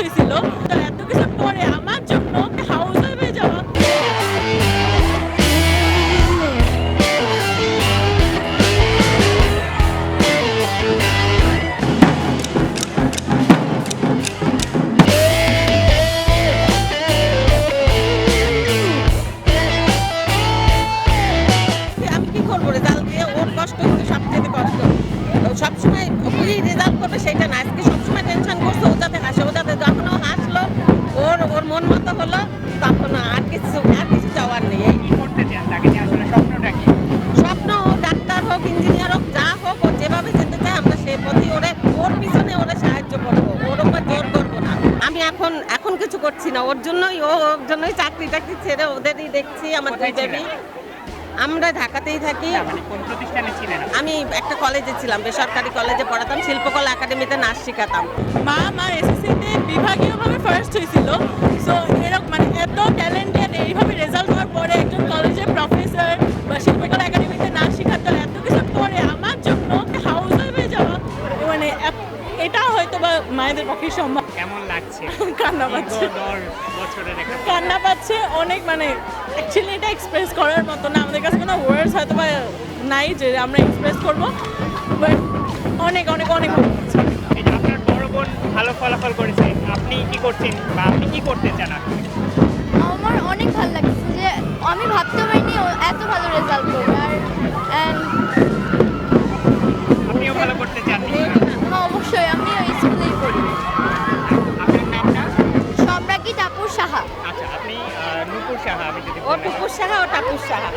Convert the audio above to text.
হয়েছিল। তো এত কিছু পরে আমার জন্য হাউস ওয়াইফ হয়ে যাওয়া আমি কি করবো রেজাল্ট দিয়ে ওর কষ্ট কিন্তু সবচেয়ে কষ্ট সবসময় ওই রেজাল্ট করবে সেটা না আজকে সবসময় টেনশন করছে ও যাতে হাসে ও যাতে যখন ও হাসলো ওর ওর মন মতো হলো তখন আর কিছু চাওয়ার নেই কি করতে চান তাকে নিয়ে আসলে স্বপ্নটা কি? স্বপ্ন ও ডাক্তার হোক ইঞ্জিনিয়ার হোক যা হোক ও যেভাবে যেতে চায় আমরা সে পথে ওর পিছনে ওরে সাহায্য করবো ওর উপর জোর করবো না আমি এখন কিছু করছি না ওর জন্যই চাকরি ছেড়ে ওদেরই দেখছি আমার দুই কোথায় ছিলেন? বেবি আমরা ঢাকাতেই থাকি মানে কোন প্রতিষ্ঠানে ছিলেন আপনি? আমি একটা কলেজে ছিলাম বেসরকারি কলেজে পড়াতাম শিল্পকলা একাডেমিতে নাচ শেখাতাম মা আমার এসএসসিতে বিভাগীয়ভাবে ফার্স্ট হয়েছিল সো এরকম মানে এত ট্যালেন্টেড এইভাবে রেজাল্ট হওয়ার পরে একজন কলেজের প্রফেসর বা শিল্পকলা একাডেমিতে নাচ শেখাতো এত কিছু পরে আমার জন্য হাউস ওয়াইফ হয়ে যাওয়া মানে এটা হয়তো বা মায়েদের পক্ষে সম্ভব কেমন লাগছে? কান্না পাচ্ছে। দীর্ঘ 10 বছরের একটা কান্না পাচ্ছে অনেক মানে অ্যাকচুয়ালি এটা এক্সপ্রেস করার মতো না আমাদের কাছে কোনো ওয়ার্ডস হয়তো বা নাই যে আমরা এক্সপ্রেস করবো বাট অনেক অনেক অনেক ভালো লাগছে। এই যে আপনার বড় বোন ভালো ফলাফল করেছে, আপনি কি করছেন বা আপনি কি করতে চান আপনি? আমার অনেক ভালো লাগছে যে আমি ভাবতে পারিনি ও এত ভালো রেজাল্ট করবে আর আপনিও ভালো করতে চান অবশ্যই আমি ওই স্কুলেই পড়ি আপনার নামটা? সম্রাজ্ঞী টাপুর সাহা আচ্ছা, আপনি নূপুর সাহা, আমি যদি ও টুকুর সাহা ও টাকুর সাহা